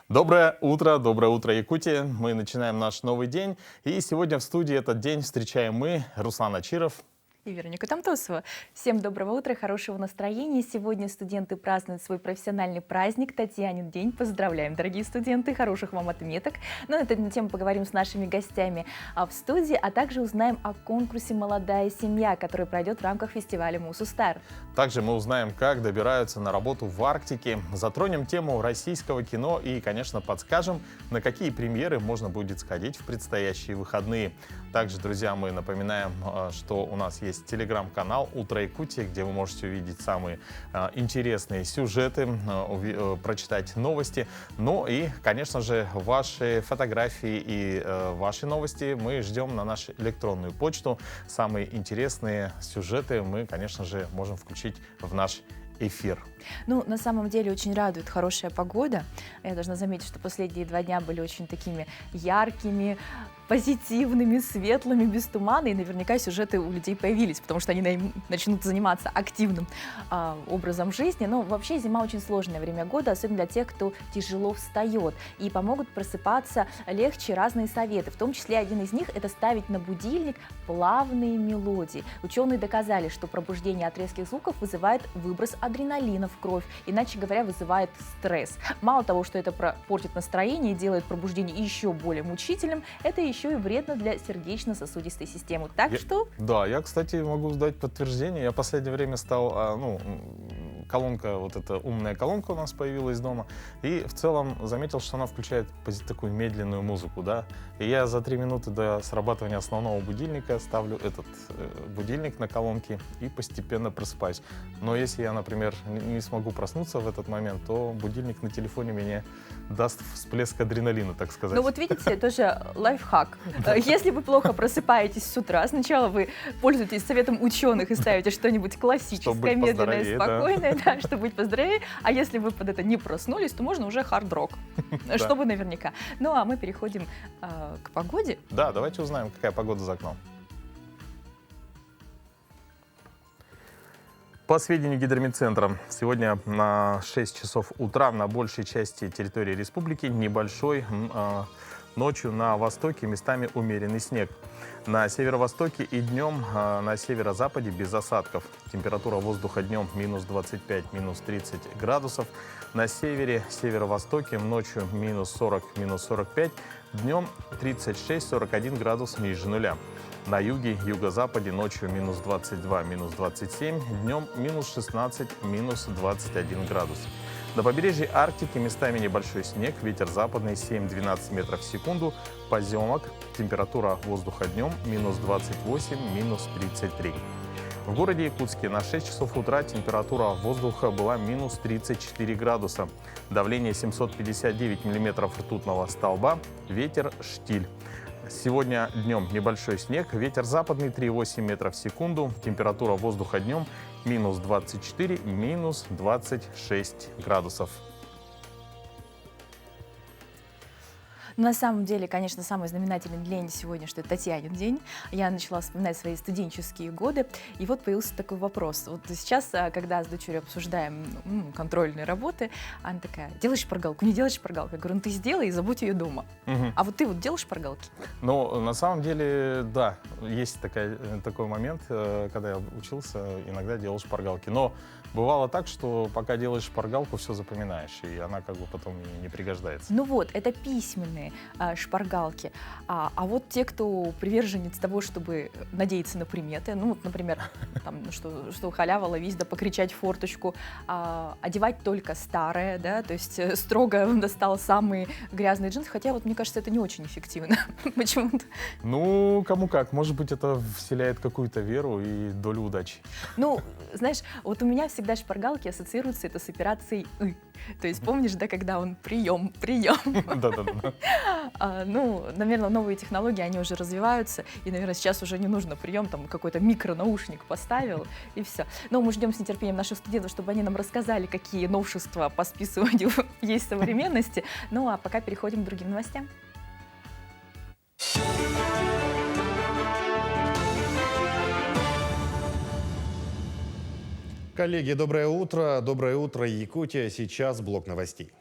Доброе утро, Якутия. Мы начинаем наш новый день. И сегодня в студии этот день встречаем мы, Руслан Ачиров. И Вероника Тамтосова. Всем доброго утра, хорошего настроения. Сегодня студенты празднуют свой профессиональный праздник Татьянин день. Поздравляем, дорогие студенты, хороших вам отметок. Но на эту тему поговорим с нашими гостями в студии, а также узнаем о конкурсе «Молодая семья», который пройдет в рамках фестиваля «Мусустар». Также мы узнаем, как добираются на работу в Арктике, затронем тему российского кино и, конечно, подскажем, на какие премьеры можно будет сходить в предстоящие выходные. Также, друзья, мы напоминаем, что у нас есть телеграм-канал «Утро Якутии», где вы можете увидеть самые интересные сюжеты, прочитать новости. Ну и, конечно же, ваши фотографии и ваши новости мы ждем на нашу электронную почту. Самые интересные сюжеты мы, конечно же, можем включить в наш эфир. Ну, на самом деле, очень радует хорошая погода. Я должна заметить, что последние 2 дня были очень такими яркими, позитивными, светлыми, без тумана, и наверняка сюжеты у людей появились, потому что они начнут заниматься активным образом жизни. Но вообще зима очень сложное время года, особенно для тех, кто тяжело встает, и помогут просыпаться легче разные советы. В том числе один из них — это ставить на будильник плавные мелодии. Ученые доказали, что пробуждение от резких звуков вызывает выброс адреналина в кровь, иначе говоря, вызывает стресс. Мало того, что это портит настроение и делает пробуждение еще более мучительным, это еще и вредно для сердечно-сосудистой системы. Да, я, кстати, могу дать подтверждение. Я в последнее время стал, колонка, вот эта умная колонка у нас появилась дома, и в целом заметил, что она включает такую медленную музыку, да. И я за 3 минуты до срабатывания основного будильника ставлю этот будильник на колонке и постепенно просыпаюсь. Но если я, например, не смогу проснуться в этот момент, то будильник на телефоне мне даст всплеск адреналина, так сказать. Ну вот видите, тоже лайфхак. Если вы плохо просыпаетесь с утра, сначала вы пользуетесь советом ученых и ставите что-нибудь классическое, медленное, спокойное, да, чтобы быть поздоровее. А если вы под это не проснулись, то можно уже хард-рок, чтобы наверняка. Ну а мы переходим к погоде. Да, давайте узнаем, какая погода за окном. По сведению Гидрометцентра, сегодня на 6 часов утра на большей части территории республики небольшой, ночью на востоке местами умеренный снег. На северо-востоке и днем на северо-западе без осадков. Температура воздуха днем минус 25, минус 30 градусов. На севере, северо-востоке ночью минус 40, минус 45. Днем 36-41 градус ниже нуля. На юге, юго-западе ночью минус 22, минус 27. Днем минус 16, минус 21 градус. На побережье Арктики местами небольшой снег, ветер западный 7-12 метров в секунду, поземок, температура воздуха днем минус 28, минус 33. В городе Якутске на 6 часов утра температура воздуха была минус 34 градуса, давление 759 миллиметров ртутного столба, ветер штиль. Сегодня днем небольшой снег, ветер западный 3,8 метров в секунду, температура воздуха днем минус 24, минус 26 градусов. На самом деле, конечно, самый знаменательный день сегодня, что это Татьянин день. Я начала вспоминать свои студенческие годы, и вот появился такой вопрос. Вот сейчас, когда с дочерью обсуждаем контрольные работы, она такая: делаешь шпаргалку, не делаешь шпаргалку? Я говорю: ну ты сделай и забудь ее дома. А вот ты вот делаешь шпаргалки? Ну, на самом деле, да, есть такой момент, когда я учился, иногда делал шпаргалки. Но бывало так, что пока делаешь шпаргалку, все запоминаешь, и она как бы потом не пригождается. Ну вот, это письменные шпаргалки. А вот те, кто приверженец того, чтобы надеяться на приметы, ну вот, например, там, что халява, ловись, да покричать в форточку, одевать только старое, да, то есть строго достал самые грязные джинсы, хотя вот мне кажется, это не очень эффективно почему-то. Ну, кому как. Может быть, это вселяет какую-то веру и долю удачи. Ну, знаешь, вот у меня всегда шпаргалки ассоциируются это с операцией «ы». То есть помнишь, да, когда он прием. Да-да-да. Ну, наверное, новые технологии, они уже развиваются, и, наверное, сейчас уже не нужно прием, там какой-то микронаушник поставил, и все. Но мы ждем с нетерпением наших студентов, чтобы они нам рассказали, какие новшества по списыванию есть в современности. Ну, а пока переходим к другим новостям. Коллеги, доброе утро. Доброе утро, Якутия. Сейчас блок новостей.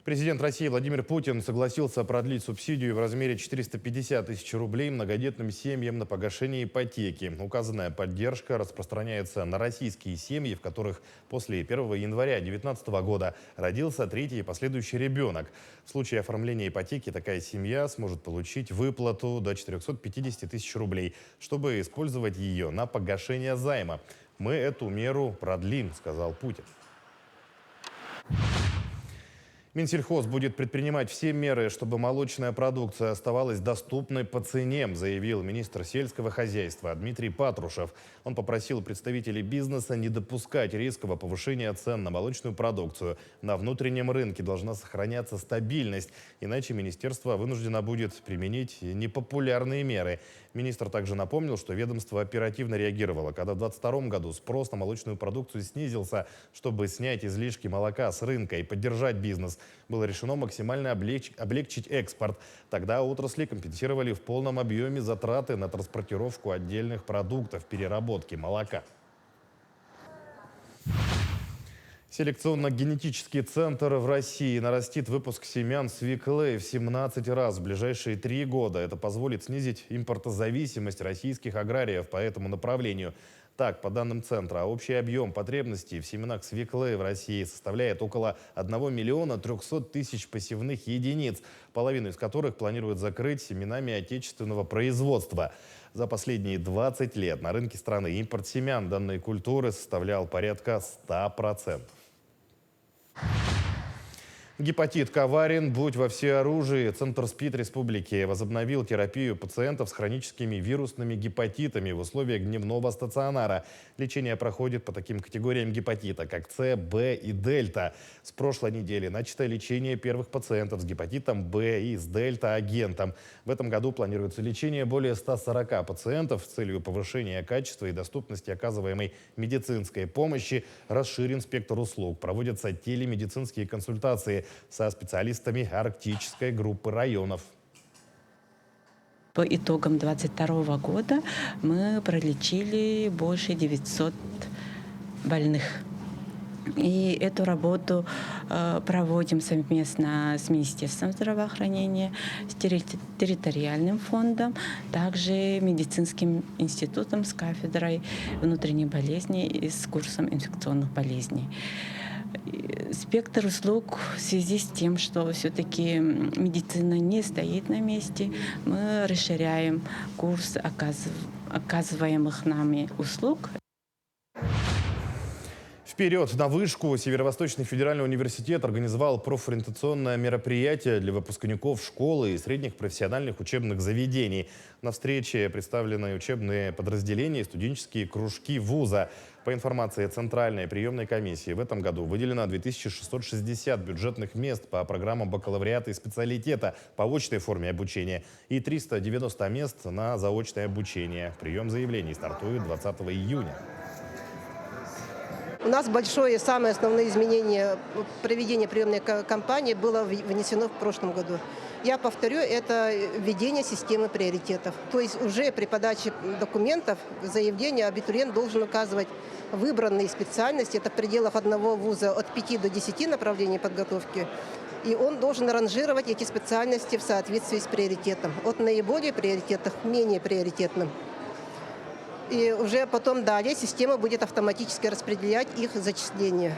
Президент России Владимир Путин согласился продлить субсидию в размере 450 тысяч рублей многодетным семьям на погашение ипотеки. Указанная поддержка распространяется на российские семьи, в которых после 1 января 2019 года родился третий и последующий ребенок. В случае оформления ипотеки такая семья сможет получить выплату до 450 тысяч рублей, чтобы использовать ее на погашение займа. «Мы эту меру продлим», — сказал Путин. Минсельхоз будет предпринимать все меры, чтобы молочная продукция оставалась доступной по цене, заявил министр сельского хозяйства Дмитрий Патрушев. Он попросил представителей бизнеса не допускать резкого повышения цен на молочную продукцию. На внутреннем рынке должна сохраняться стабильность, иначе министерство вынуждено будет применить непопулярные меры. Министр также напомнил, что ведомство оперативно реагировало, когда в 2022 году спрос на молочную продукцию снизился. Чтобы снять излишки молока с рынка и поддержать бизнес, было решено максимально облегчить экспорт. Тогда отрасли компенсировали в полном объеме затраты на транспортировку отдельных продуктов переработки молока. Селекционно-генетический центр в России нарастит выпуск семян свеклы в 17 раз в ближайшие 3 года. Это позволит снизить импортозависимость российских аграриев по этому направлению. Так, по данным центра, общий объем потребностей в семенах свеклы в России составляет около 1 миллиона 300 тысяч посевных единиц, половину из которых планируют закрыть семенами отечественного производства. За последние 20 лет на рынке страны импорт семян данной культуры составлял порядка 100%. Гепатит коварен, будь во всеоружии. Центр СПИД Республики возобновил терапию пациентов с хроническими вирусными гепатитами в условиях дневного стационара. Лечение проходит по таким категориям гепатита, как С, Б и Дельта. С прошлой недели начато лечение первых пациентов с гепатитом Б и с дельта-агентом. В этом году планируется лечение более 140 пациентов. С целью повышения качества и доступности оказываемой медицинской помощи расширен спектр услуг. Проводятся телемедицинские консультации со специалистами арктической группы районов. По итогам 2022 года мы пролечили больше 900 больных. И эту работу проводим совместно с Министерством здравоохранения, с территориальным фондом, также медицинским институтом с кафедрой внутренних болезней и с курсом инфекционных болезней. Спектр услуг в связи с тем, что все-таки медицина не стоит на месте, мы расширяем курс оказываемых нами услуг. Вперед на вышку! Северо-Восточный федеральный университет организовал профориентационное мероприятие для выпускников школы и средних профессиональных учебных заведений. На встрече представлены учебные подразделения и студенческие кружки вуза. По информации Центральной приемной комиссии, в этом году выделено 2660 бюджетных мест по программам бакалавриата и специалитета по очной форме обучения и 390 мест на заочное обучение. Прием заявлений стартует 20 июня. У нас большое, самое основное изменение проведения приемной кампании было внесено в прошлом году. Я повторю, это введение системы приоритетов. То есть уже при подаче документов, заявления абитуриент должен указывать выбранные специальности, это в пределах одного вуза от 5 до 10 направлений подготовки. И он должен ранжировать эти специальности в соответствии с приоритетом. От наиболее приоритетных к менее приоритетным. И уже потом далее система будет автоматически распределять их зачисление.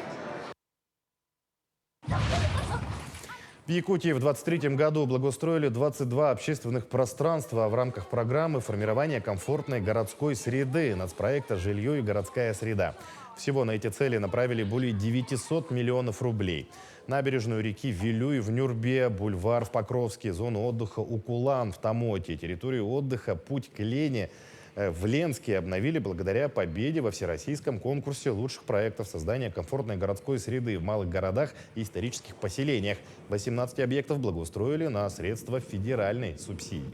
В Якутии в 2023 году благоустроили 22 общественных пространства в рамках программы формирования комфортной городской среды нацпроекта «Жилье и городская среда». Всего на эти цели направили более 900 миллионов рублей. Набережную реки Вилюй в Нюрбе, бульвар в Покровске, зону отдыха Укулан в Тамоте, территорию отдыха Путь к Лене в Ленске обновили благодаря победе во всероссийском конкурсе лучших проектов создания комфортной городской среды в малых городах и исторических поселениях. 18 объектов благоустроили на средства федеральной субсидии.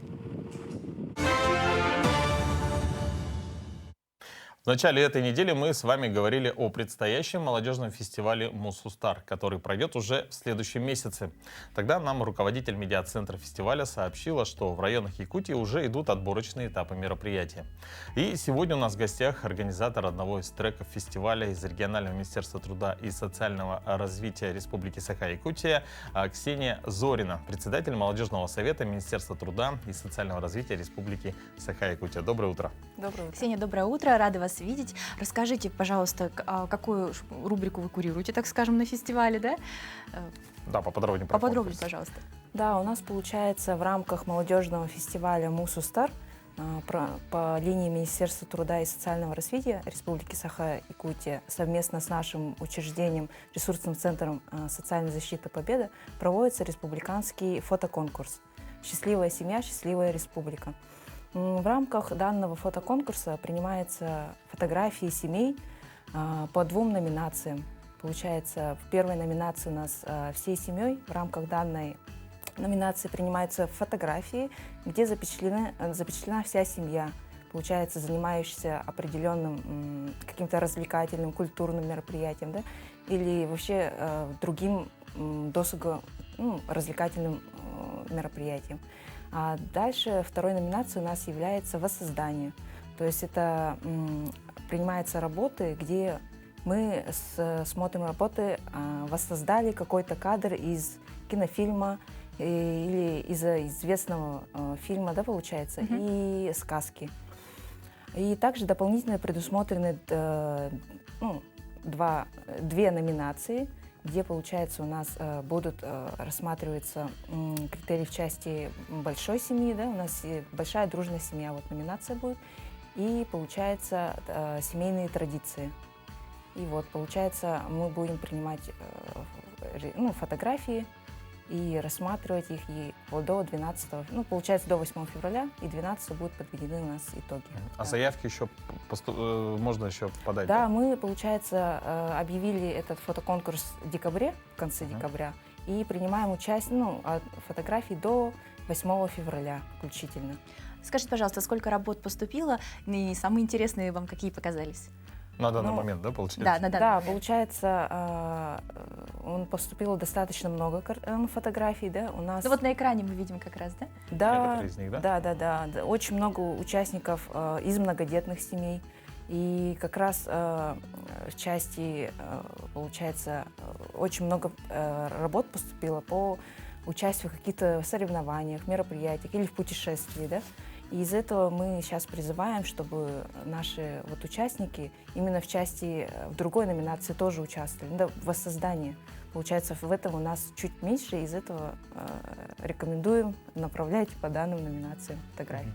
В начале этой недели мы с вами говорили о предстоящем молодежном фестивале «Мусустар», который пройдет уже в следующем месяце. Тогда нам руководитель медиацентра фестиваля сообщила, что в районах Якутии уже идут отборочные этапы мероприятия. И сегодня у нас в гостях организатор одного из треков фестиваля из регионального министерства труда и социального развития Республики Саха-Якутия Ксения Зорина, председатель молодежного совета Министерства труда и социального развития Республики Саха-Якутия. Доброе утро. Доброе утро. Ксения, доброе утро, рада вас видеть. Расскажите, пожалуйста, какую рубрику вы курируете, так скажем, на фестивале, да? Да, поподробнее про Поподробнее, конкурс. пожалуйста. Да, у нас получается в рамках молодежного фестиваля «Мусустар» по линии Министерства труда и социального развития Республики Саха-Якутия совместно с нашим учреждением, ресурсным центром социальной защиты «Победа» проводится республиканский фотоконкурс «Счастливая семья, счастливая республика». В рамках данного фотоконкурса принимаются фотографии семей по 2 номинациям. Получается, в первой номинации у нас всей семьей. В рамках данной номинации принимаются фотографии, где запечатлена вся семья, получается, занимающаяся определенным каким-то развлекательным, культурным мероприятием, да, или вообще другим развлекательным мероприятием. А дальше второй номинацией у нас является «Воссоздание». То есть это принимаются работы, где мы смотрим работы, воссоздали какой-то кадр из кинофильма или из известного фильма, да, получается, и сказки. И также дополнительно предусмотрены 2 номинации, где, получается, у нас будут рассматриваться критерии в части большой семьи, да, у нас большая дружная семья, вот номинация будет, и, получается, семейные традиции. И вот, получается, мы будем принимать фотографии и рассматривать их и до 12, получается, до 8 февраля, и 12 будут подведены у нас итоги. А Да. заявки еще можно еще подать? Да, мы, получается, объявили этот фотоконкурс в декабре, в конце декабря, и принимаем участие, фотографии до 8 февраля включительно. Скажите, пожалуйста, сколько работ поступило и самые интересные вам какие показались? На данный момент, да, получается? Да, на данный Да, момент. получается, поступило достаточно много фотографий, да, у нас... Ну вот на экране мы видим как раз, да? Да, Некоторые из них, да? да. Очень много участников из многодетных семей. И как раз в части, получается, очень много работ поступило по участию в каких-то соревнованиях, мероприятиях или в путешествии, да. И из этого мы сейчас призываем, чтобы наши участники именно в части, в другой номинации тоже участвовали, да, в воссоздании. Получается, в этом у нас чуть меньше, из этого рекомендуем направлять по данным номинациям фотографий.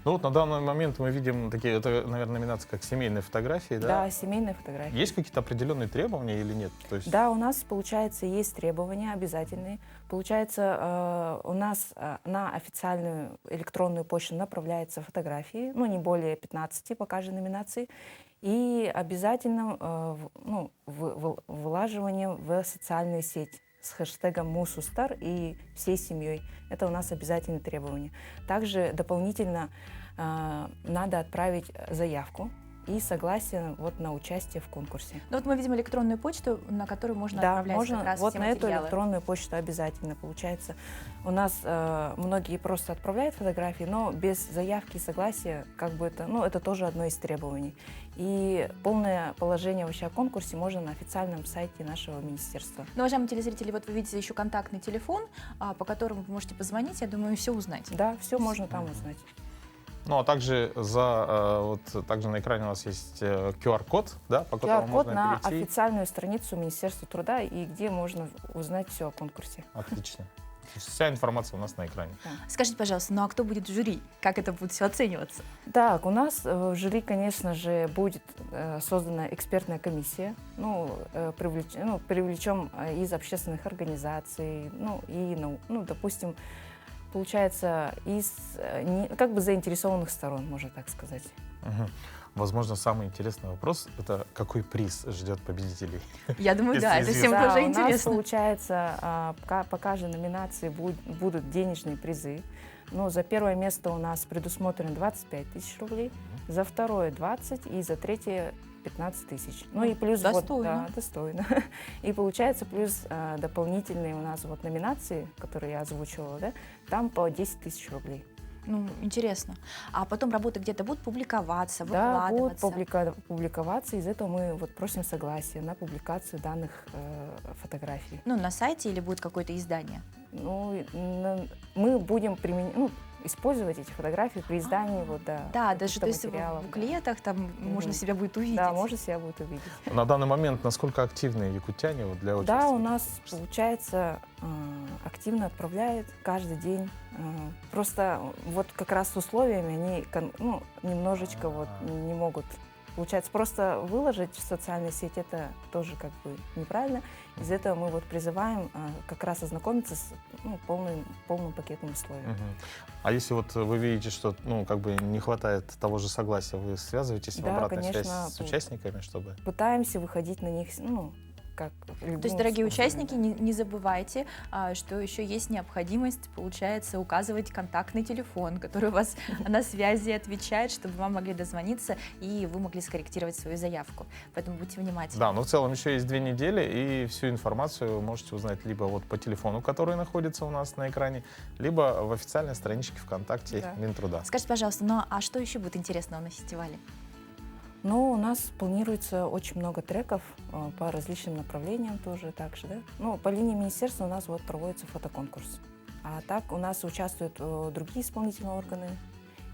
Ну вот на данный момент мы видим такие, это, наверное, номинации как семейные фотографии, да? Да, семейные фотографии. Есть какие-то определенные требования или нет? То есть... Да, у нас, получается, есть требования обязательные. Получается, у нас на официальную электронную почту направляются фотографии, не более 15 по каждой номинации, и обязательно вылаживание в социальную сеть с хэштегом «Мусустар» и всей семьей. Это у нас обязательные требования. Также дополнительно надо отправить заявку и согласие на участие в конкурсе. Ну вот мы видим электронную почту, на которую можно Да, отправлять можно как раз вот все на эту материалы. электронную почту обязательно. Получается, у нас многие просто отправляют фотографии, но без заявки и согласия, это тоже одно из требований. И полное положение вообще о конкурсе можно на официальном сайте нашего министерства. Ну, уважаемые телезрители, вот вы видите еще контактный телефон, по которому вы можете позвонить, я думаю, все узнать. Да, все можно там узнать. Ну, а также также на экране у нас есть QR-код, да, по которому QR-код можно на перейти. официальную страницу Министерства труда, и где можно узнать все о конкурсе. Отлично. То есть вся информация у нас на экране. Скажите, пожалуйста, ну а кто будет в жюри? Как это будет все оцениваться? Так, у нас в жюри, конечно же, будет создана экспертная комиссия. Привлечем из общественных организаций, допустим, получается, из заинтересованных сторон, можно так сказать. Мгм. Возможно, самый интересный вопрос — это какой приз ждет победителей? Я думаю, да, это Если всем Да, тоже у нас интересно. получается, по каждой номинации будут денежные призы. Ну, за первое место у нас предусмотрено 25 тысяч рублей, за второе 20 и за третье 15 тысяч. Ну и плюс достойно. да, достойно. И получается плюс дополнительные у нас вот номинации, которые я озвучивала, да, там по 10 тысяч рублей. Ну, интересно. А потом работы где-то будут публиковаться, Да, будут выкладываться? публиковаться, из этого мы вот просим согласия на публикацию данных фотографий. Ну, на сайте или будет какое-то издание? Ну, мы будем использовать эти фотографии при издании Да, даже каких-то то есть в материалов, да. буклетах там можно себя будет увидеть. Да, можно себя будет увидеть. На данный момент насколько активны якутяне вот для участия? Да, у нас, получается, активно отправляют каждый день. Просто вот как раз с условиями они немножечко вот не могут. Получается, просто выложить в социальные сети — это тоже как бы неправильно. Из этого мы вот призываем как раз ознакомиться с полным пакетом условий. А если вот вы видите, что как бы не хватает того же согласия, вы связываетесь в Да, обратной конечно, связи с участниками, чтобы... Пытаемся выходить на них, как То есть, дорогие участники, не забывайте, что еще есть необходимость, получается, указывать контактный телефон, который у вас на связи отвечает, чтобы вам могли дозвониться и вы могли скорректировать свою заявку. Поэтому будьте внимательны. Да, но в целом еще есть 2 недели, и всю информацию вы можете узнать либо вот по телефону, который находится у нас на экране, либо в официальной страничке ВКонтакте Да. Минтруда. Скажите, пожалуйста, ну а что еще будет интересного на фестивале? Ну, у нас планируется очень много треков по различным направлениям тоже так же, да. Ну, по линии министерства у нас вот проводится фотоконкурс. А так у нас участвуют другие исполнительные органы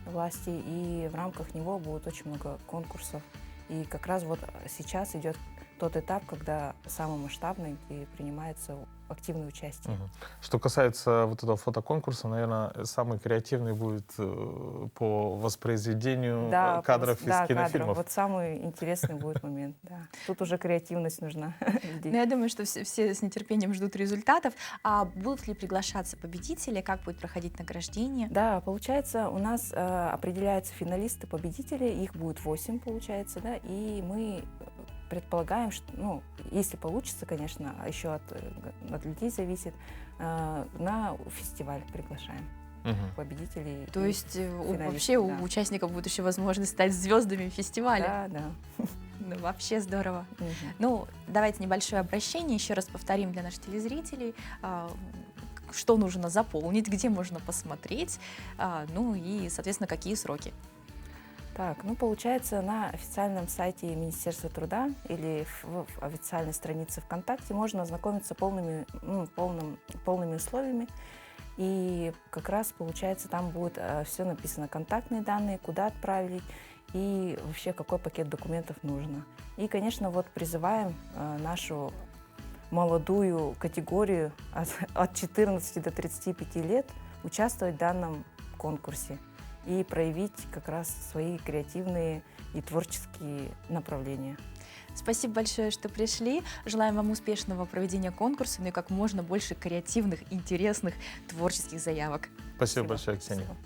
власти, и в рамках него будет очень много конкурсов. И как раз вот сейчас идет тот этап, когда самый масштабный, где принимается активное участие. Что касается вот этого фотоконкурса, наверное, самый креативный будет по воспроизведению кадров из кадров. кинофильмов. Вот самый интересный будет момент, да. Тут уже креативность нужна. Ну, я думаю, что все с нетерпением ждут результатов. А будут ли приглашаться победители? Как будет проходить награждение? Да, получается, у нас определяются финалисты, победители, их будет 8, получается, да, и мы предполагаем, что, если получится, конечно, а еще от людей зависит, на фестиваль приглашаем победителей. То есть финалистов, вообще у да. участников будет еще возможность стать звездами фестиваля. Да. Ну, вообще здорово. Мгм. Ну, давайте небольшое обращение, еще раз повторим для наших телезрителей, что нужно заполнить, где можно посмотреть, ну и, соответственно, какие сроки. Так, получается, на официальном сайте Министерства труда или в официальной странице ВКонтакте можно ознакомиться полными условиями. И как раз, получается, там будет все написано, контактные данные, куда отправить и вообще какой пакет документов нужно. И, конечно, вот призываем нашу молодую категорию от 14 до 35 лет участвовать в данном конкурсе и проявить как раз свои креативные и творческие направления. Спасибо большое, что пришли. Желаем вам успешного проведения конкурса, ну и как можно больше креативных, интересных, творческих заявок. Спасибо большое, Ксения. Спасибо.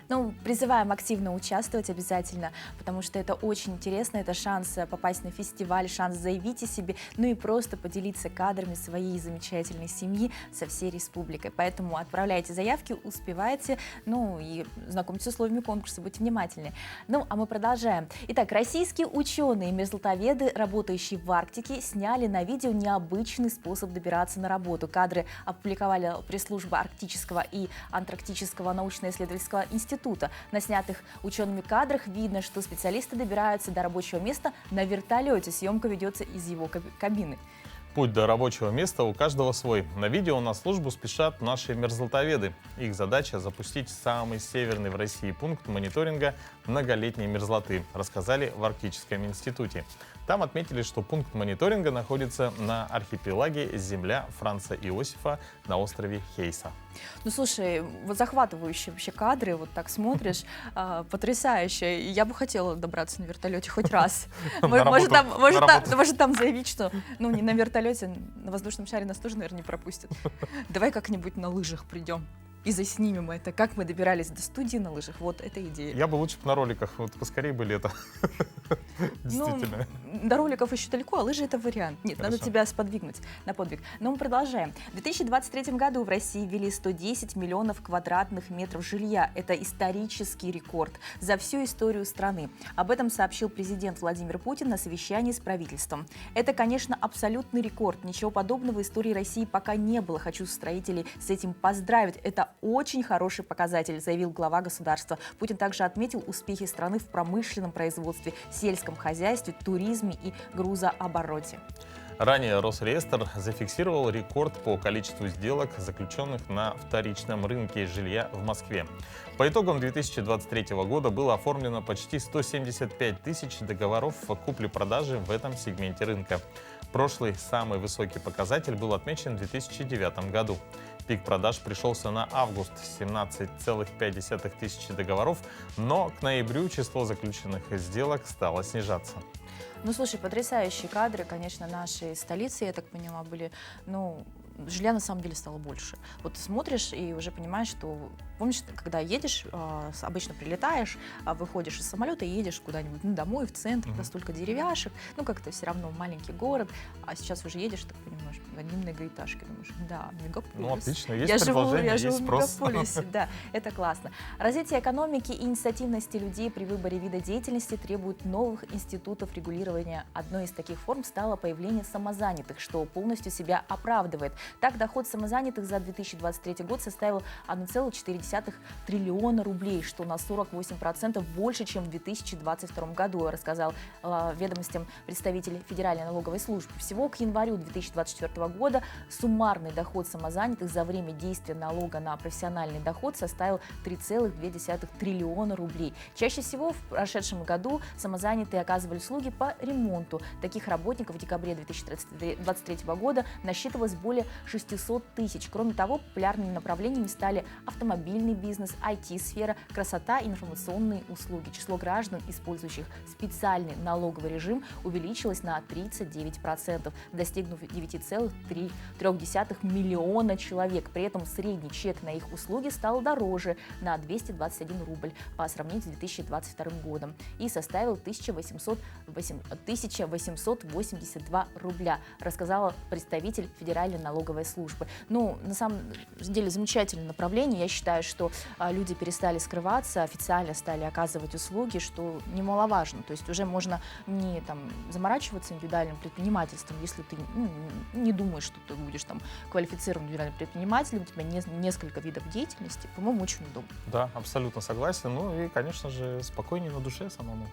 Ну, призываем активно участвовать обязательно, потому что это очень интересно, это шанс попасть на фестиваль, шанс заявить о себе, ну и просто поделиться кадрами своей замечательной семьи со всей республикой. Поэтому отправляйте заявки, успевайте, ну и знакомьтесь с условиями конкурса, будьте внимательны. Ну, а мы продолжаем. Итак, российские ученые, мерзлотоведы, работающие в Арктике, сняли на видео необычный способ добираться на работу. Кадры опубликовали пресс-служба Арктического и Антарктического научно-исследовательского института. На снятых учеными кадрах видно, что специалисты добираются до рабочего места на вертолете. Съемка ведется из его кабины. Путь до рабочего места у каждого свой. На видео на службу спешат наши мерзлотоведы. Их задача — запустить самый северный в России пункт мониторинга многолетней мерзлоты, рассказали в Арктическом институте. Там отметили, что пункт мониторинга находится на архипелаге Земля Франца Иосифа на острове Хейса. Ну, слушай, вот захватывающие вообще кадры, вот так смотришь, потрясающе. И я бы хотела добраться на вертолете хоть раз. Может там заявить, что, ну, не на вертолете, на воздушном шаре нас тоже, наверное, не пропустят. Давай как-нибудь на лыжах придем. и заснимем это, как мы добирались до студии на лыжах. Вот эта идея. Я бы лучше на роликах, вот поскорее бы лето. Действительно. Ну, до роликов еще далеко, а лыжи — это вариант. Нет, надо Хорошо. тебя сподвигнуть на подвиг. Но мы продолжаем. В 2023 году в России ввели 110 миллионов квадратных метров жилья. Это исторический рекорд за всю историю страны. Об этом сообщил президент Владимир Путин на совещании с правительством. Это, конечно, абсолютный рекорд. Ничего подобного в истории России пока не было. Хочу строителей с этим поздравить. Это очень хороший показатель, заявил глава государства. Путин также отметил успехи страны в промышленном производстве, сельском хозяйстве, туризме и грузообороте. Ранее Росреестр зафиксировал рекорд по количеству сделок, заключенных на вторичном рынке жилья в Москве. По итогам 2023 года было оформлено почти 175 тысяч договоров о купле-продаже в этом сегменте рынка. Прошлый самый высокий показатель был отмечен в 2009 году. Пик продаж пришелся на август – 17,5 тысячи договоров, но к ноябрю число заключенных сделок стало снижаться. Ну, слушай, потрясающие кадры, конечно, нашей столицы, я так поняла, были, ну, жилья на самом деле стало больше. Вот ты смотришь и уже понимаешь, что, помнишь, когда едешь, обычно прилетаешь, выходишь из самолета и едешь куда-нибудь, ну, домой, в центр, где столько деревяшек, ну, как-то все равно маленький город, а сейчас уже едешь, так понимаешь, одни многоэтажки, думаешь, да, мегаполис. Ну, отлично, есть я предложение, живу есть в спрос. мегаполисе, да, это классно. Развитие экономики и инициативности людей при выборе вида деятельности требует новых институтов регулирования. Одной из таких форм стало появление самозанятых, что полностью себя оправдывает. Так, доход самозанятых за 2023 год составил 1,4 триллиона рублей, что на 48% больше, чем в 2022 году, рассказал ведомостям представитель Федеральной налоговой службы. Всего к январю 2024 года суммарный доход самозанятых за время действия налога на профессиональный доход составил 3,2 триллиона рублей. Чаще всего в прошедшем году самозанятые оказывали услуги по ремонту. Таких работников в декабре 2023 года насчитывалось более 600 тысяч. Кроме того, популярными направлениями стали автомобильный бизнес, IT-сфера, красота и информационные услуги. Число граждан, использующих специальный налоговый режим, увеличилось на 39%, достигнув 9,3 миллиона человек. При этом средний чек на их услуги стал дороже на 221 рубль по сравнению с 2022 годом и составил 1882 рубля, рассказала представитель Федеральной налоговой службы. Ну, на самом деле, замечательное направление. Я считаю, что люди перестали скрываться, официально стали оказывать услуги, что немаловажно. То есть уже можно не там заморачиваться индивидуальным предпринимательством, если ты не думаешь, что ты будешь там квалифицированным индивидуальным предпринимателем, у тебя несколько видов деятельности. По-моему, очень удобно. Да, абсолютно согласен. Ну и, конечно же, спокойнее на душе самому.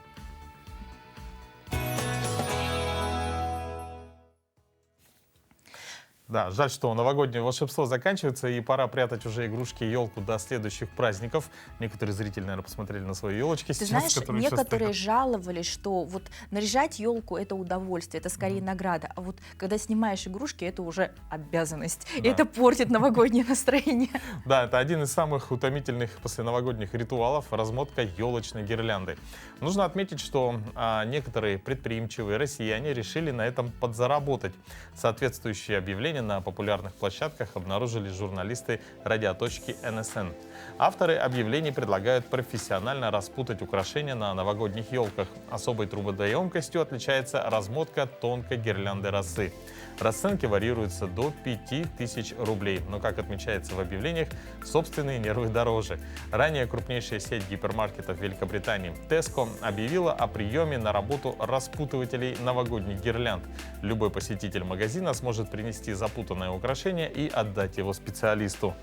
Да, жаль, что новогоднее волшебство заканчивается, и пора прятать уже игрушки и елку до следующих праздников. Некоторые зрители, наверное, посмотрели на свои елочки Ты сейчас, знаешь, которые еще некоторые стоят. жаловались, что вот наряжать елку — это удовольствие, это скорее награда, а вот когда снимаешь игрушки, это уже обязанность. И Да. это портит новогоднее настроение. Да, это один из самых утомительных посленовогодних ритуалов – размотка елочной гирлянды. Нужно отметить, что некоторые предприимчивые россияне решили на этом подзаработать. Соответствующие объявления на популярных площадках обнаружили журналисты радиоточки НСН. Авторы объявлений предлагают профессионально распутать украшения на новогодних елках. Особой трудоемкостью отличается размотка тонкой гирлянды росы. Расценки варьируются до 5000 рублей, но, как отмечается в объявлениях, собственные нервы дороже. Ранее крупнейшая сеть гипермаркетов Великобритании Tesco объявила о приеме на работу распутывателей новогодних гирлянд. Любой посетитель магазина сможет принести запутанное украшение и отдать его специалисту.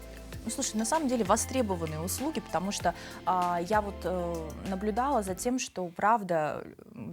Ну, слушай, на самом деле востребованные услуги, потому что я вот наблюдала за тем, что, правда,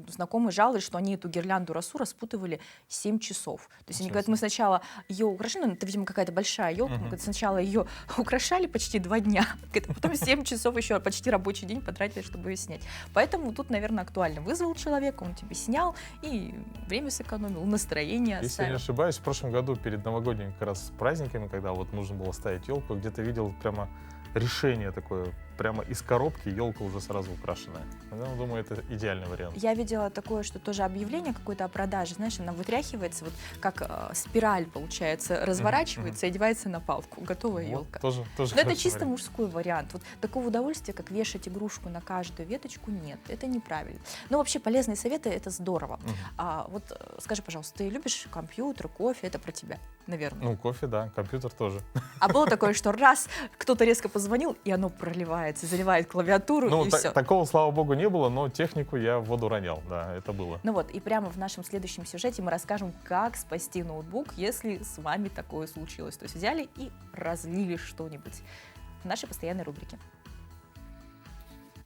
знакомые жаловались, что они эту гирлянду росу распутывали 7 часов. То есть они говорят, мы сначала ее украшали, ну, это, видимо, какая-то большая елка, сначала ее украшали почти 2 дня, а потом 7 часов еще почти рабочий день потратили, чтобы ее снять. Поэтому тут, наверное, актуально. Вызвал человека, он тебе снял, и время сэкономил, настроение Если я не оставил. ошибаюсь, в прошлом году перед новогодними как раз праздниками, когда вот нужно было ставить елку, где-то видел прямо решение такое прямо из коробки, елка уже сразу украшенная. Я думаю, это идеальный вариант. Я видела такое, что тоже объявление какое-то о продаже, знаешь, она вытряхивается, вот как спираль, получается, разворачивается и одевается на палку. Готовая Вот, елка. тоже Но это хороший чисто вариант. мужской вариант. Вот такого удовольствия, как вешать игрушку на каждую веточку, нет. Это неправильно. Но вообще полезные советы — это здорово. Вот скажи, пожалуйста, ты любишь компьютер, кофе? Это про тебя, наверное. Ну, кофе, да, компьютер тоже. А было такое, что раз кто-то резко позвонил, и оно проливается, заливает клавиатуру, Ну, и все. такого, слава богу, не было, но технику я в воду ронял, да, это было. Ну вот, и прямо в нашем следующем сюжете мы расскажем, как спасти ноутбук, если с вами такое случилось. То есть взяли и разлили что-нибудь в нашей постоянной рубрике.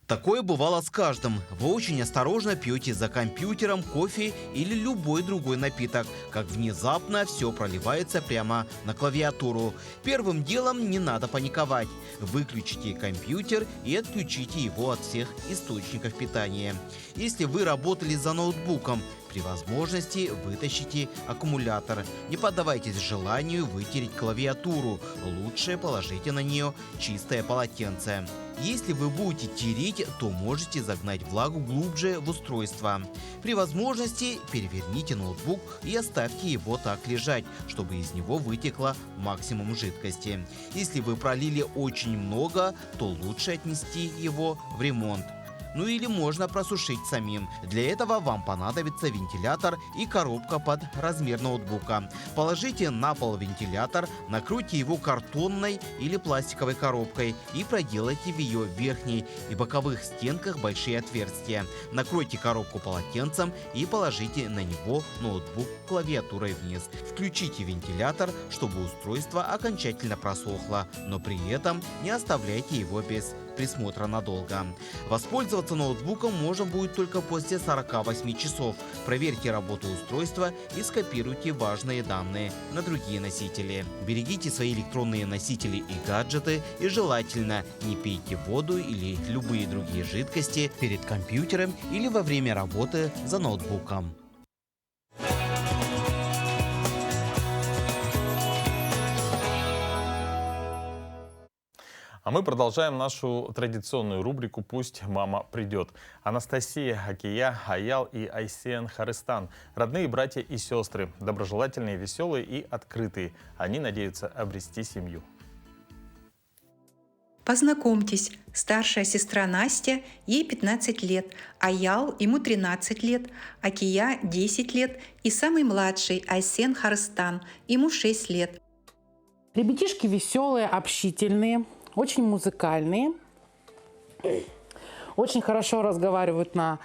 Такое бывало с каждым. Вы очень осторожно пьете за компьютером кофе или любой другой напиток, как внезапно все проливается прямо на клавиатуру. Первым делом не надо паниковать. Выключите компьютер и отключите его от всех источников питания. Если вы работали за ноутбуком, при возможности вытащите аккумулятор. Не поддавайтесь желанию вытереть клавиатуру. Лучше положите на нее чистое полотенце. Если вы будете тереть, то можете загнать влагу глубже в устройство. При возможности переверните ноутбук и оставьте его так лежать, чтобы из него вытекло максимум жидкости. Если вы пролили очень много, то лучше отнести его в ремонт. Ну или можно просушить самим. Для этого вам понадобится вентилятор и коробка под размер ноутбука. Положите на пол вентилятор, накройте его картонной или пластиковой коробкой и проделайте в ее верхней и боковых стенках большие отверстия. Накройте коробку полотенцем и положите на него ноутбук клавиатурой вниз. Включите вентилятор, чтобы устройство окончательно просохло, но при этом не оставляйте его без присмотра надолго. Воспользоваться ноутбуком можно будет только после 48 часов. Проверьте работу устройства и скопируйте важные данные на другие носители. Берегите свои электронные носители и гаджеты, и желательно не пейте воду или любые другие жидкости перед компьютером или во время работы за ноутбуком. А мы продолжаем нашу традиционную рубрику «Пусть мама придет». Анастасия, Акия, Аял и Айсен Харыстан – родные братья и сестры, доброжелательные, веселые и открытые. Они надеются обрести семью. Познакомьтесь, старшая сестра Настя, ей 15 лет, Аял, ему 13 лет, Акия – 10 лет и самый младший Айсен Харыстан, ему 6 лет. Ребятишки веселые, общительные, очень музыкальные, очень хорошо разговаривают на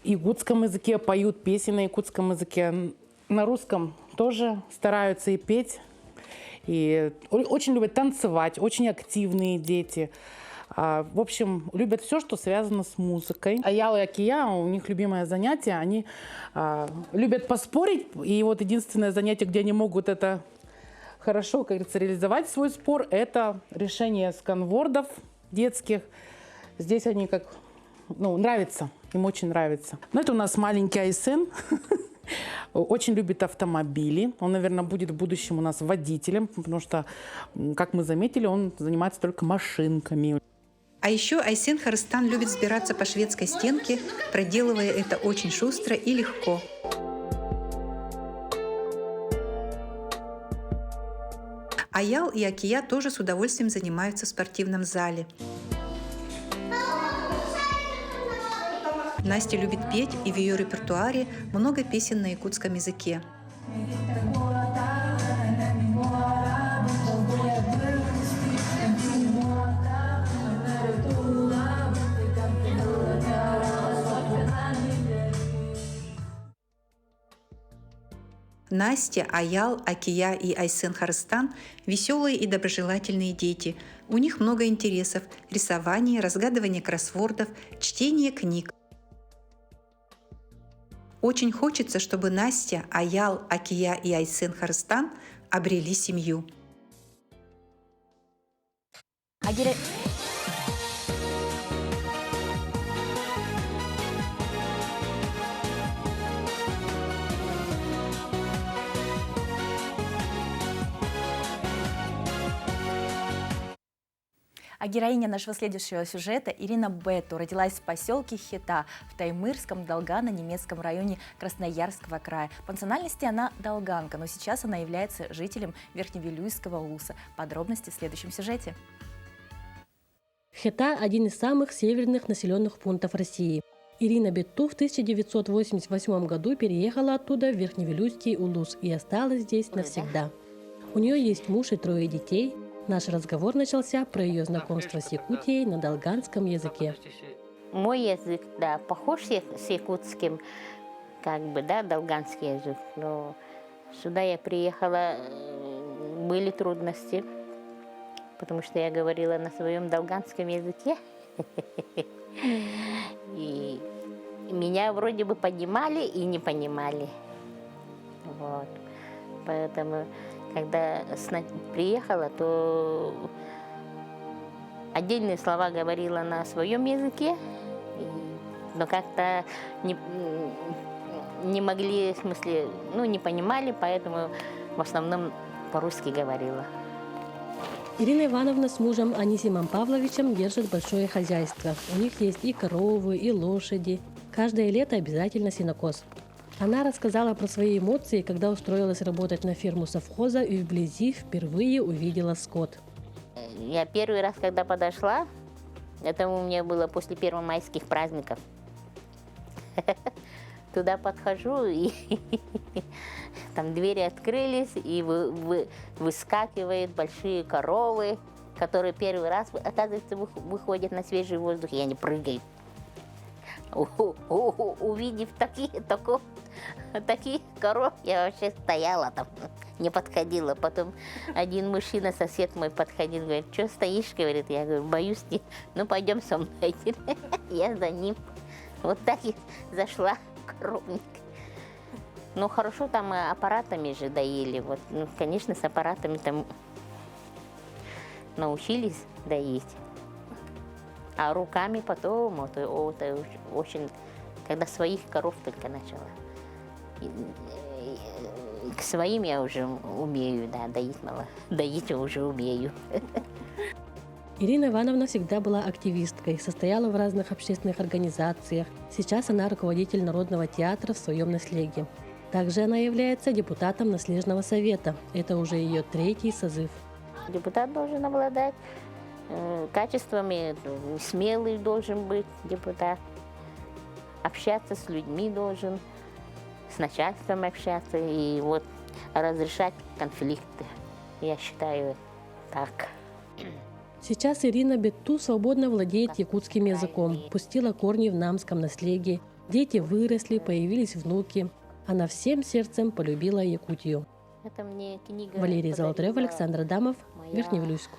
якутском языке, поют песни на якутском языке, на русском тоже стараются и петь, и очень любят танцевать, очень активные дети. В общем, любят все, что связано с музыкой. Аял и Акия, у них любимое занятие, они любят поспорить, и вот единственное занятие, где они могут это хорошо, как говорится, реализовать свой спор, это решение сканвордов детских. Здесь они как, нравится, им очень нравится. Но это у нас маленький Айсен, очень любит автомобили. Он, наверное, будет в будущем у нас водителем, потому что, как мы заметили, он занимается только машинками. А еще Айсен Харыстан любит взбираться по шведской стенке, проделывая это очень шустро и легко. Аял и Акия тоже с удовольствием занимаются в спортивном зале. Настя любит петь, и в ее репертуаре много песен на якутском языке. Настя, Аял, Акия и Айсен Харыстан – веселые и доброжелательные дети. У них много интересов – рисование, разгадывание кроссвордов, чтение книг. Очень хочется, чтобы Настя, Аял, Акия и Айсен Харыстан обрели семью. А героиня нашего следующего сюжета Ирина Бету родилась в поселке Хета в Таймырском Долгано-немецком районе Красноярского края. По национальности она долганка, но сейчас она является жителем Верхневилюйского улуса. Подробности в следующем сюжете. Хета – один из самых северных населенных пунктов России. Ирина Бету в 1988 году переехала оттуда в Верхневилюйский улус и осталась здесь навсегда. У нее есть муж и 3 детей. Наш разговор начался про ее знакомство с Якутией на долганском языке. Мой язык, да, похож с якутским, как бы, да, долганский язык. Но сюда я приехала, были трудности, потому что я говорила на своем долганском языке. И меня вроде бы понимали и не понимали. Вот. Поэтому, когда приехала, то отдельные слова говорила на своем языке, но как-то не могли, в смысле, ну, не понимали, поэтому в основном по-русски говорила. Ирина Ивановна с мужем Анисимом Павловичем держит большое хозяйство. У них есть и коровы, и лошади. Каждое лето обязательно сенокос. Она рассказала про свои эмоции, когда устроилась работать на ферму совхоза и вблизи впервые увидела скот. Я первый раз, когда подошла, это у меня было после первомайских праздников. Туда подхожу, и там двери открылись, и выскакивают большие коровы, которые первый раз, оказывается, выходят на свежий воздух, и они прыгают. Увидев таких коров, я вообще стояла там, не подходила. Потом один мужчина, сосед мой, подходил, говорит: что стоишь, говорит. Я говорю: боюсь, ну пойдем со мной. Я за ним. Вот так и зашла коровник. Ну хорошо, там аппаратами же доили. Вот, ну, конечно, с аппаратами там научились доить. А руками потом, это очень, когда своих коров только начала. К своим я уже умею, да, доить уже умею. Ирина Ивановна всегда была активисткой, состояла в разных общественных организациях. Сейчас она руководитель Народного театра в своем наследии. Также она является депутатом Наследного совета. Это уже ее 3-й созыв. Депутат должен обладать качествами, смелый должен быть депутат, общаться с людьми должен, с начальством общаться и вот разрешать конфликты. Я считаю так. Сейчас Ирина Бету свободно владеет якутским языком, пустила корни в намском наследии. Дети выросли, появились внуки. Она всем сердцем полюбила Якутию. Это мне книга Валерий Золотарев, Александр Адамов, Верхневилюйск.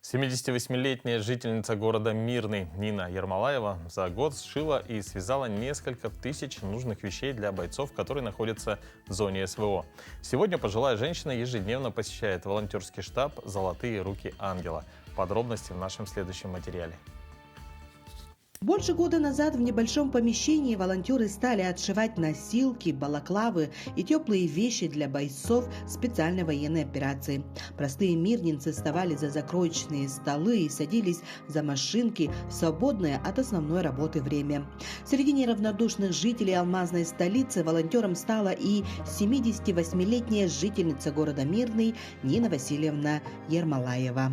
78-летняя жительница города Мирный Нина Ермолаева за год сшила и связала несколько тысяч нужных вещей для бойцов, которые находятся в зоне СВО. Сегодня пожилая женщина ежедневно посещает волонтерский штаб «Золотые руки ангела». Подробности в нашем следующем материале. Больше года назад в небольшом помещении волонтеры стали отшивать носилки, балаклавы и теплые вещи для бойцов специальной военной операции. Простые мирнинцы вставали за закроечные столы и садились за машинки в свободное от основной работы время. Среди неравнодушных жителей алмазной столицы волонтером стала и 78-летняя жительница города Мирный Нина Васильевна Ермолаева.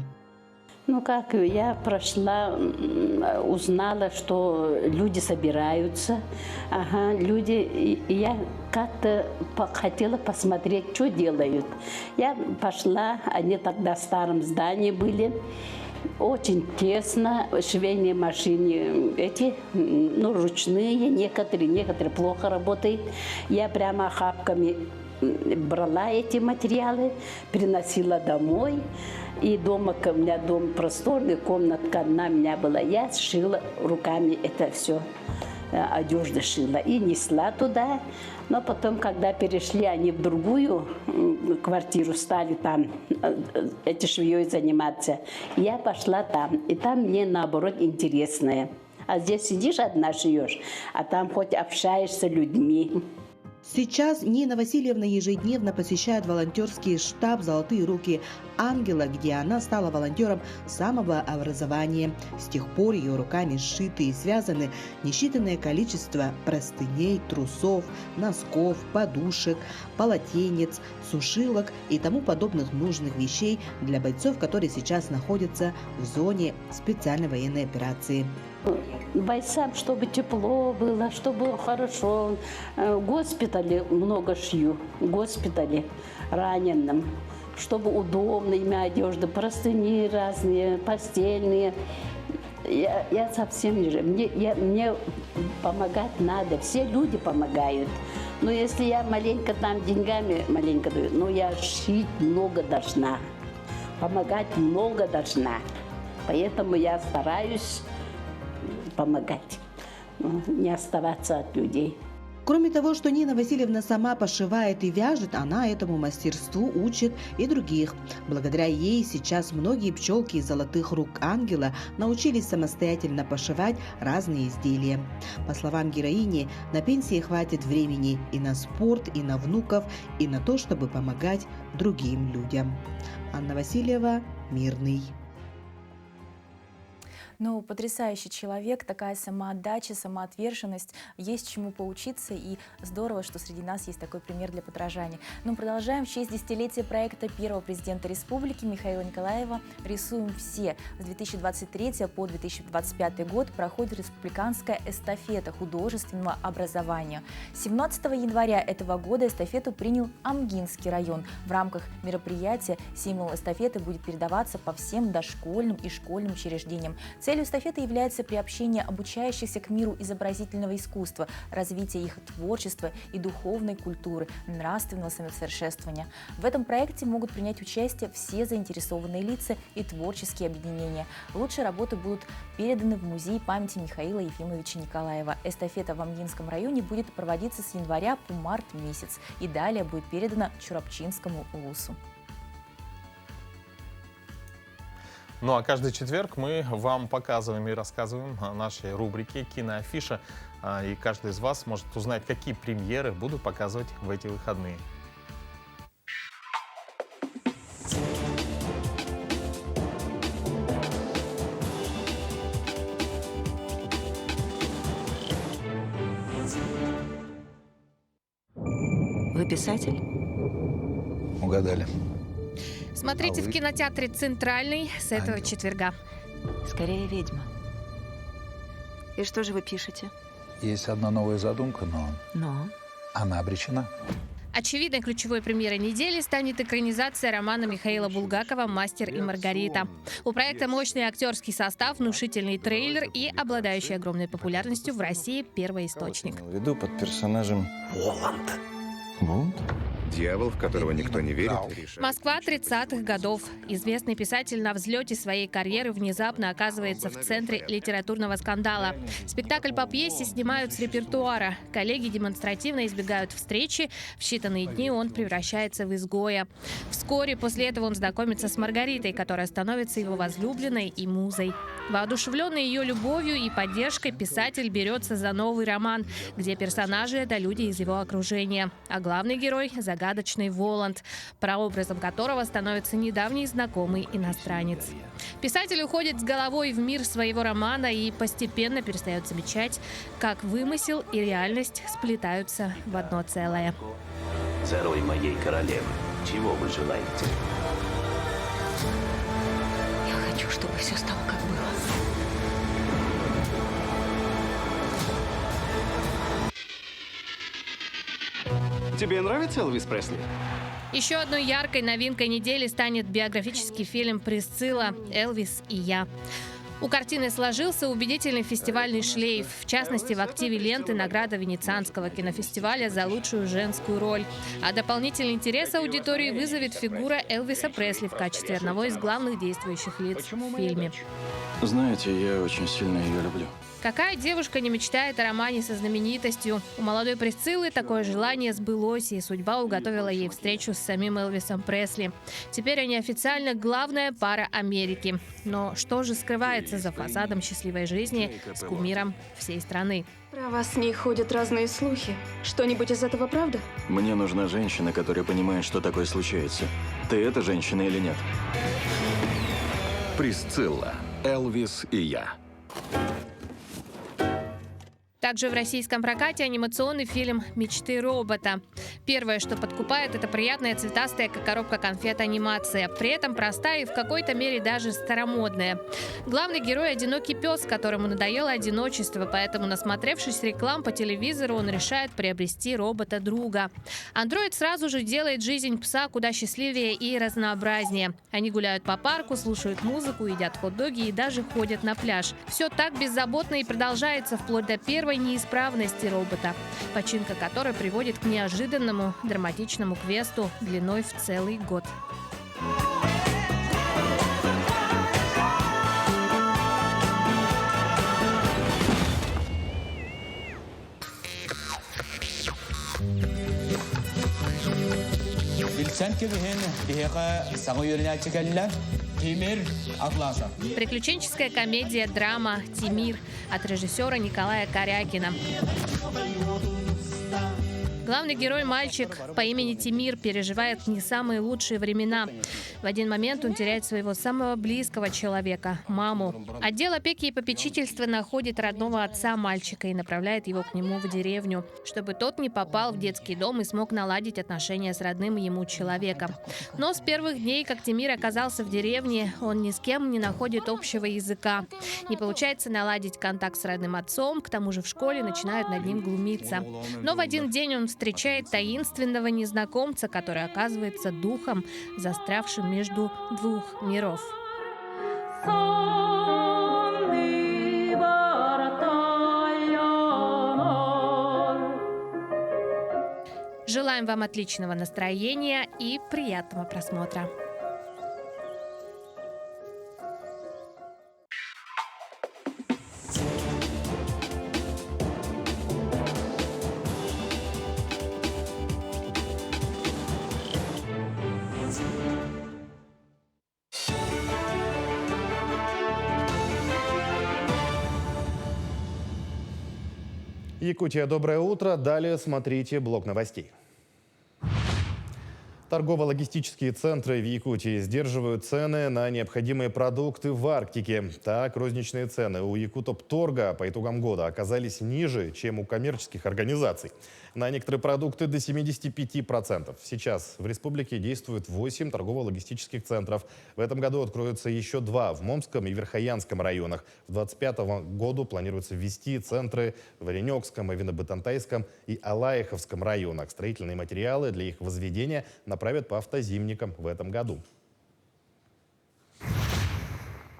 Ну как, я прошла, узнала, что люди собираются, люди, и я как-то хотела посмотреть, что делают. Я пошла, они тогда в старом здании были, очень тесно, швейные машины эти, ну, ручные, некоторые плохо работают. Я прямо охапками брала эти материалы, приносила домой. И дома, у меня дом просторный, комнатка одна у меня была. Я сшила руками это все, одежду шила и несла туда. Но потом, когда перешли они в другую квартиру, стали там эти швеей заниматься, я пошла там. И там мне, наоборот, интересное. А здесь сидишь одна шьешь, а там хоть общаешься с людьми. Сейчас Нина Васильевна ежедневно посещает волонтерский штаб «Золотые руки ангела», где она стала волонтером самого образования. С тех пор ее руками сшиты и связаны несчитанное количество простыней, трусов, носков, подушек, полотенец, сушилок и тому подобных нужных вещей для бойцов, которые сейчас находятся в зоне специальной военной операции. Бойцам, чтобы тепло было, чтобы хорошо. Госпитали много шью, госпитали раненым, чтобы удобно им одежда, простыни разные, постельные. Я совсем не же. Мне помогать надо, все люди помогают. Но если я маленько там деньгами маленько даю, но я шить много должна, помогать много должна. Поэтому я стараюсь помогать, не оставаться от людей. Кроме того, что Нина Васильевна сама пошивает и вяжет, она этому мастерству учит и других. Благодаря ей сейчас многие пчелки из «Золотых рук ангела» научились самостоятельно пошивать разные изделия. По словам героини, на пенсии хватит времени и на спорт, и на внуков, и на то, чтобы помогать другим людям. Анна Васильева, Мирный. Ну, потрясающий человек, такая самоотдача, самоотверженность, есть чему поучиться, и здорово, что среди нас есть такой пример для подражания. Ну, продолжаем. В честь десятилетия проекта первого президента республики Михаила Николаева «Рисуем все». С 2023 по 2025 год проходит республиканская эстафета художественного образования. 17 января этого года эстафету принял Амгинский район. В рамках мероприятия символ эстафеты будет передаваться по всем дошкольным и школьным учреждениям. Целью эстафеты является приобщение обучающихся к миру изобразительного искусства, развитие их творчества и духовной культуры, нравственного самосовершенствования. В этом проекте могут принять участие все заинтересованные лица и творческие объединения. Лучшие работы будут переданы в Музей памяти Михаила Ефимовича Николаева. Эстафета в Амгинском районе будет проводиться с января по март месяц и далее будет передана Чурапчинскому улусу. Ну а каждый четверг мы вам показываем и рассказываем о нашей рубрике «Киноафиша». И каждый из вас может узнать, какие премьеры будут показывать в эти выходные. Вы писатель? Угадали. Смотрите в кинотеатре «Центральный» с этого четверга. Скорее ведьма. И что же вы пишете? Есть одна новая задумка, но она обречена. Очевидной ключевой премьерой недели станет экранизация романа Михаила Булгакова «Мастер и Маргарита». У проекта мощный актерский состав, внушительный трейлер и обладающий огромной популярностью в России первоисточник. Веду под персонажем Воланд. Воланд? Дьявол, в которого никто не верит. Москва 30-х годов. Известный писатель на взлете своей карьеры внезапно оказывается в центре литературного скандала. Спектакль по пьесе снимают с репертуара. Коллеги демонстративно избегают встречи. В считанные дни он превращается в изгоя. Вскоре после этого он знакомится с Маргаритой, которая становится его возлюбленной и музой. Воодушевленный ее любовью и поддержкой, писатель берется за новый роман, где персонажи — это люди из его окружения, а главный герой — загадочный Воланд, прообразом которого становится недавний знакомый иностранец. Писатель уходит с головой в мир своего романа и постепенно перестает замечать, как вымысел и реальность сплетаются в одно целое. Царой моей королевы, чего вы желаете? Я хочу, чтобы все стало как было. Тебе нравится Элвис Пресли? Еще одной яркой новинкой недели станет биографический фильм «Присцилла. Элвис и я». У картины сложился убедительный фестивальный шлейф, в частности, в активе ленты награда Венецианского кинофестиваля за лучшую женскую роль. А дополнительный интерес аудитории вызовет фигура Элвиса Пресли в качестве одного из главных действующих лиц в фильме. Знаете, я очень сильно ее люблю. Какая девушка не мечтает о романе со знаменитостью? У молодой Присциллы такое желание сбылось, и судьба уготовила ей встречу с самим Элвисом Пресли. Теперь они официально главная пара Америки. Но что же скрывается за фасадом счастливой жизни с кумиром всей страны? Про вас с ней ходят разные слухи. Что-нибудь из этого правда? Мне нужна женщина, которая понимает, что такое случается. Ты эта женщина или нет? Присцилла, Элвис и я. Также в российском прокате анимационный фильм «Мечты робота». Первое, что подкупает, это приятная цветастая, как коробка конфет, анимация. При этом простая и в какой-то мере даже старомодная. Главный герой – одинокий пес, которому надоело одиночество, поэтому, насмотревшись реклам по телевизору, он решает приобрести робота-друга. Андроид сразу же делает жизнь пса куда счастливее и разнообразнее. Они гуляют по парку, слушают музыку, едят хот-доги и даже ходят на пляж. Все так беззаботно и продолжается вплоть до первой неисправности робота, починка которой приводит к неожиданному драматичному квесту длиной в целый год. Приключенческая комедия «Драма» «Тимир» от режиссера Николая Корякина. Главный герой, мальчик по имени Тимир, переживает не самые лучшие времена. В один момент он теряет своего самого близкого человека – маму. Отдел опеки и попечительства находит родного отца мальчика и направляет его к нему в деревню, чтобы тот не попал в детский дом и смог наладить отношения с родным ему человеком. Но с первых дней, как Тимир оказался в деревне, он ни с кем не находит общего языка. Не получается наладить контакт с родным отцом, к тому же в школе начинают над ним глумиться. Но в один день он встречает таинственного незнакомца, который оказывается духом, застрявшим между двух миров. Желаем вам отличного настроения и приятного просмотра. Якутия, доброе утро. Далее смотрите блок новостей. Торгово-логистические центры в Якутии сдерживают цены на необходимые продукты в Арктике. Так, розничные цены у Якутопторга по итогам года оказались ниже, чем у коммерческих организаций. На некоторые продукты до 75%. Сейчас в республике действует 8 торгово-логистических центров. В этом году откроются еще 2 в Момском и Верхоянском районах. В 2025 году планируется ввести центры в Оленёкском, Авино-Бытантайском и Алаиховском районах. Строительные материалы для их возведения направят по автозимникам в этом году.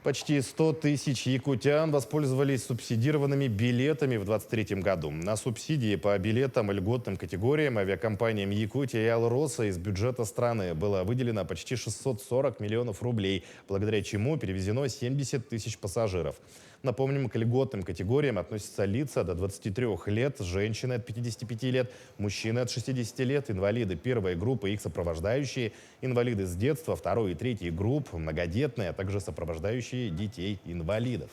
Почти 100 тысяч якутян воспользовались субсидированными билетами в 2023 году. На субсидии по билетам и льготным категориям авиакомпаниям «Якутия» и «Алроса» из бюджета страны было выделено почти 640 миллионов рублей, благодаря чему перевезено 70 тысяч пассажиров. Напомним, к льготным категориям относятся лица до 23 лет, женщины от 55 лет, мужчины от 60 лет, инвалиды первой группы и их сопровождающие, инвалиды с детства второй и третьей групп, многодетные, а также сопровождающие детей-инвалидов.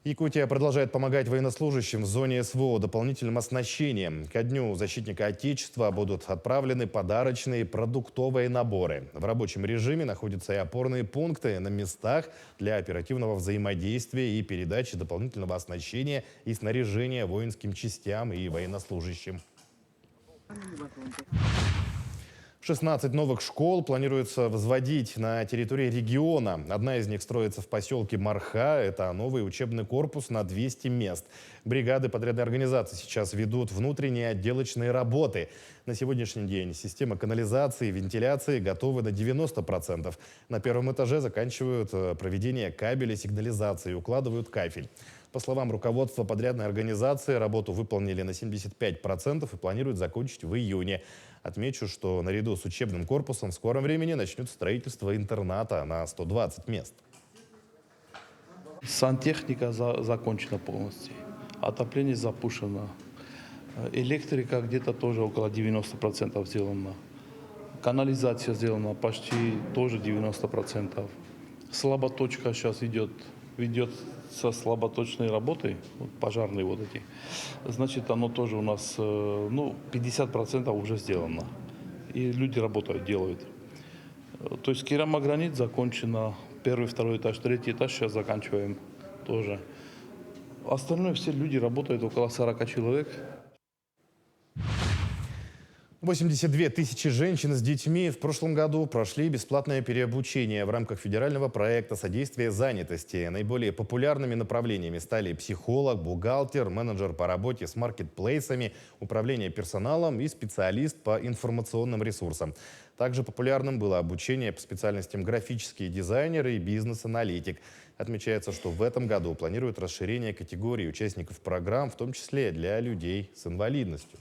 Якутия продолжает помогать военнослужащим в зоне СВО дополнительным оснащением. Ко Дню защитника Отечества будут отправлены подарочные продуктовые наборы. В рабочем режиме находятся и опорные пункты на местах для оперативного взаимодействия и передачи дополнительного оснащения и снаряжения воинским частям и военнослужащим. 16 новых школ планируется возводить на территории региона. Одна из них строится в поселке Марха. Это новый учебный корпус на 200 мест. Бригады подрядной организации сейчас ведут внутренние отделочные работы. На сегодняшний день система канализации и вентиляции готовы на 90%. На первом этаже заканчивают проведение кабеля сигнализации и укладывают кафель. По словам руководства подрядной организации, работу выполнили на 75% и планируют закончить в июне. Отмечу, что наряду с учебным корпусом в скором времени начнет строительство интерната на 120 мест. Сантехника закончена полностью. Отопление запущено. Электрика где-то тоже около 90% сделана. Канализация сделана почти тоже 90%. Слаботочка сейчас ведется слаботочной работой, вот пожарные вот эти. Значит, оно тоже у нас 50% уже сделано. И люди работают, делают. То есть керамогранит закончено. 1-й, 2-й этаж, 3-й этаж сейчас заканчиваем тоже. Остальное все люди работают, около 40 человек. 82 тысячи женщин с детьми в прошлом году прошли бесплатное переобучение в рамках федерального проекта «Содействие занятости». Наиболее популярными направлениями стали психолог, бухгалтер, менеджер по работе с маркетплейсами, управление персоналом и специалист по информационным ресурсам. Также популярным было обучение по специальностям графические дизайнеры и бизнес-аналитик. Отмечается, что в этом году планируют расширение категории участников программ, в том числе для людей с инвалидностью.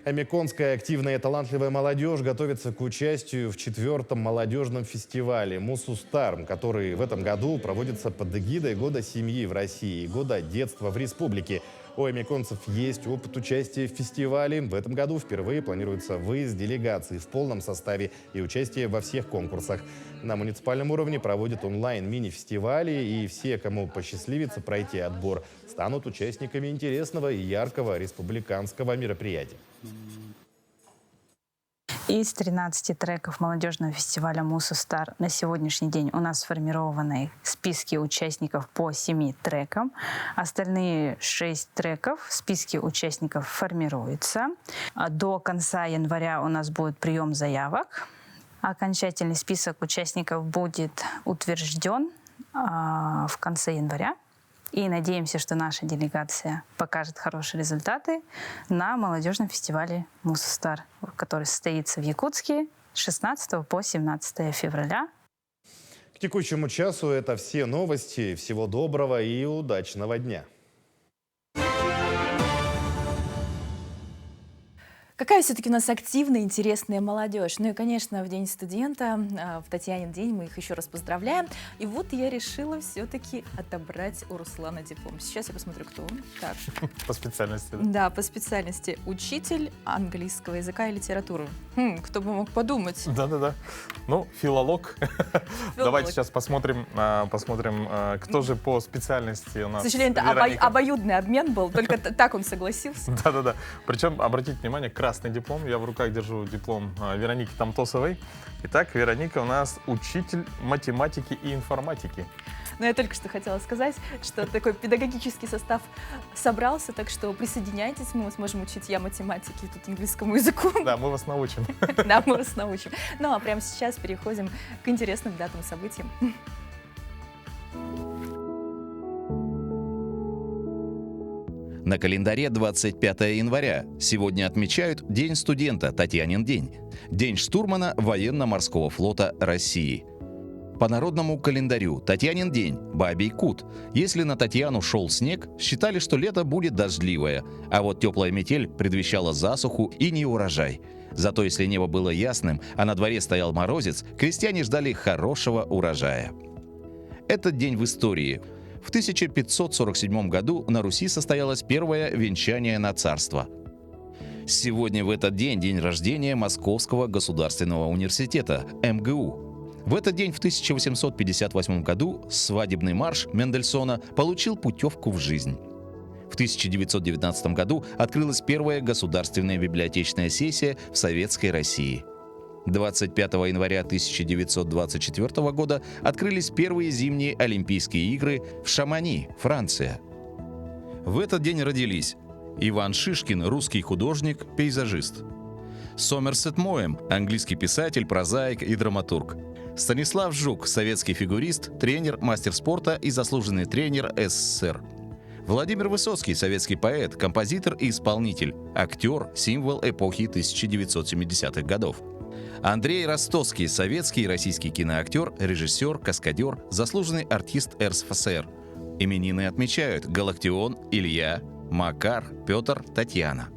Омиконская активная и талантливая молодежь готовится к участию в 4-м молодежном фестивале «Мусустар», который в этом году проводится под эгидой Года семьи в России и Года детства в республике. У омиконцев есть опыт участия в фестивале. В этом году впервые планируется выезд делегации в полном составе и участие во всех конкурсах. На муниципальном уровне проводят онлайн-мини-фестивали, и все, кому посчастливится пройти отбор, станут участниками интересного и яркого республиканского мероприятия. Из 13 треков молодежного фестиваля «Мусустар» на сегодняшний день у нас сформированы списки участников по 7 трекам. Остальные 6 треков в списке участников формируются. До конца января у нас будет прием заявок. Окончательный список участников будет утвержден в конце января. И надеемся, что наша делегация покажет хорошие результаты на молодежном фестивале «Мусустар», который состоится в Якутске с 16 по 17 февраля. К текущему часу это все новости. Всего доброго и удачного дня. Какая все-таки у нас активная, интересная молодежь. Ну и, конечно, в День студента, в Татьянин день мы их еще раз поздравляем. И вот я решила все-таки отобрать у Руслана диплом. Сейчас я посмотрю, кто он. Так. По специальности, да? Да, по специальности. Учитель английского языка и литературы. Кто бы мог подумать. Да-да-да. Ну, филолог. Давайте сейчас посмотрим, кто же по специальности у нас. К сожалению, это обоюдный обмен был, только так он согласился. Да-да-да. Причем, обратите внимание, красный диплом. Я в руках держу диплом Вероники Тамтосовой. Итак, Вероника у нас учитель математики и информатики. Но я только что хотела сказать, что такой педагогический состав собрался, так что присоединяйтесь, мы вас можем учить математике и тут английскому языку. Да, мы вас научим. Да, мы вас научим. Ну а прямо сейчас переходим к интересным датам и событиям. На календаре 25 января. Сегодня отмечают День студента, Татьянин день. День штурмана военно-морского флота России. По народному календарю Татьянин день, Бабий Кут. Если на Татьяну шел снег, считали, что лето будет дождливое, а вот теплая метель предвещала засуху и неурожай. Зато если небо было ясным, а на дворе стоял морозец, крестьяне ждали хорошего урожая. Этот день в истории. В 1547 году на Руси состоялось первое венчание на царство. Сегодня в этот день день рождения Московского государственного университета, МГУ. В этот день в 1858 году свадебный марш Мендельсона получил путевку в жизнь. В 1919 году открылась первая государственная библиотечная сессия в Советской России. 25 января 1924 года открылись первые зимние Олимпийские игры в Шамани, Франция. В этот день родились Иван Шишкин, русский художник, пейзажист; Сомерсет Моэм, английский писатель, прозаик и драматург; Станислав Жук, советский фигурист, тренер, мастер спорта и заслуженный тренер СССР; Владимир Высоцкий, советский поэт, композитор и исполнитель, актер, символ эпохи 1970-х годов; Андрей Ростовский, советский и российский киноактер, режиссер, каскадер, заслуженный артист РСФСР. Именины отмечают Галактион, Илья, Макар, Петр, Татьяна.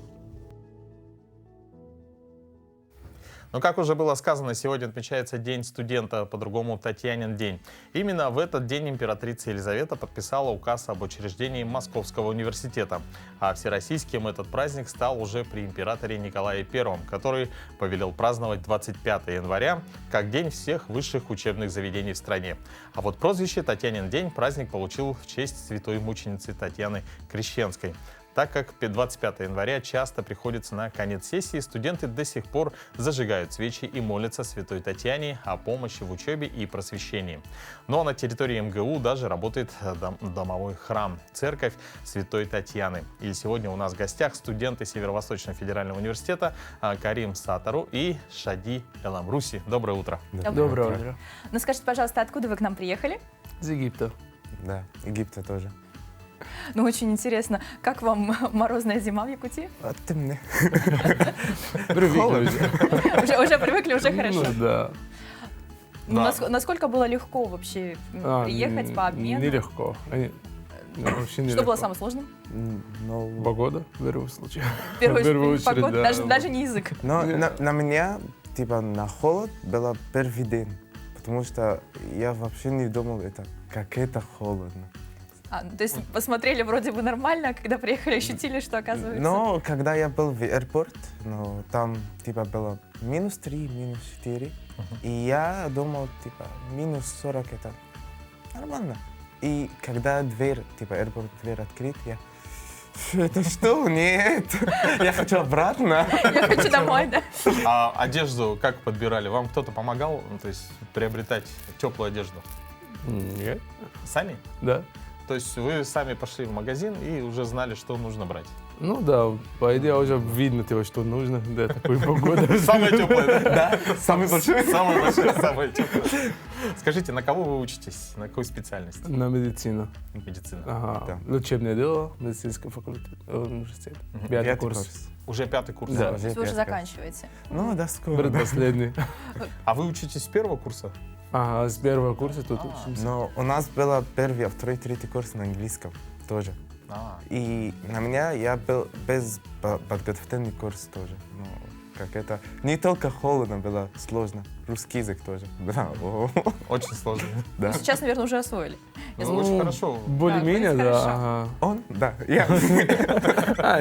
Но, как уже было сказано, сегодня отмечается День студента, по-другому Татьянин день. Именно в этот день императрица Елизавета подписала указ об учреждении Московского университета. А всероссийским этот праздник стал уже при императоре Николае I, который повелел праздновать 25 января как день всех высших учебных заведений в стране. А вот прозвище «Татьянин день» праздник получил в честь святой мученицы Татьяны Крещенской. Так как 25 января часто приходится на конец сессии, студенты до сих пор зажигают свечи и молятся святой Татьяне о помощи в учебе и просвещении. Но на территории МГУ даже работает домовой храм, церковь святой Татьяны. И сегодня у нас в гостях студенты Северо-Восточного федерального университета Карим Сатару и Шади Эламруси. Доброе утро. Доброе утро. Ну скажите, пожалуйста, откуда вы к нам приехали? Из Египта. Да, Египта тоже. Ну, очень интересно, как вам морозная зима в Якутии? Темно. Привыкли. Уже привыкли, уже хорошо. Ну, да. Насколько было легко вообще приехать по обмену? Нелегко. Что было самым сложным? Погода, в первую случае. В первую очередь, погода, даже не язык. Но на меня, типа, на холод было первый день, потому что я вообще не думал, как это холодно. То есть посмотрели вроде бы нормально, а когда приехали, ощутили, что оказывается... Но когда я был в аэропорт, там типа было -3, -4, и я думал, типа, -40 это нормально. И когда дверь, типа аэропорт, дверь открыт, я... Это что? Нет! Я хочу обратно. Я хочу домой, да. А одежду как подбирали? Вам кто-то помогал, то есть приобретать теплую одежду? Нет. Сами? Да. То есть вы сами пошли в магазин и уже знали, что нужно брать? Ну да, по идее уже видно, что нужно для такой погоды. Самое теплое, да? Да, самый большой. Самое большое, самое теплое. Скажите, на кого вы учитесь? На какую специальность? На медицину. Медицина. Ага. Лечебное дело, медицинский факультет, университет. 5-й курс. Уже 5-й курс? Да. Вы уже заканчиваете? Ну да, скоро. Предпоследний. А вы учитесь с первого курса? Ага, с первого курса тут учимся. Но у нас было первый, второй, третий курс на английском тоже. И на меня я был без подготовительный курс тоже. Как это не только холодно было, сложно. Русский язык тоже. Да. Очень сложно. Да. Сейчас, наверное, уже освоили. Очень хорошо. Более-менее, да. Он? Да. Я.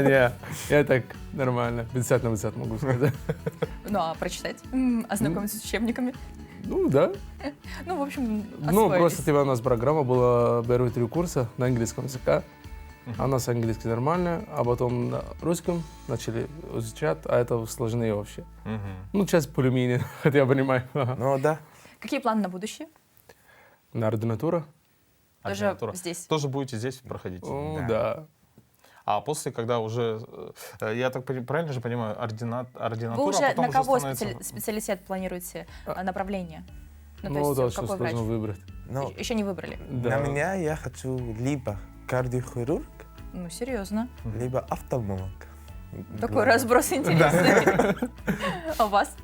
Нет, я так нормально. 50 на 50 могу сказать. Ну, а прочитать? Ознакомиться с учебниками? Ну, да. Ну, в общем, освоились. Ну, просто у нас программа была первые 3 курса на английском языке. А у нас английский нормально, а потом на русском начали изучать, а это сложнее вообще. Ну, сейчас более-менее, хотя я понимаю. Ну, да. Какие планы на будущее? На ординатура. Тоже здесь? Тоже будете здесь проходить? Да. А после, когда уже, я так правильно же понимаю, ординатура, вы уже а потом на кого становится... специалитет планируете, направление? Ну, да, что сложно выбрать. Еще не выбрали? На меня я хочу либо кардиохирург, ну, серьезно. либо офтальмолог. Такой разброс интересный. А у вас?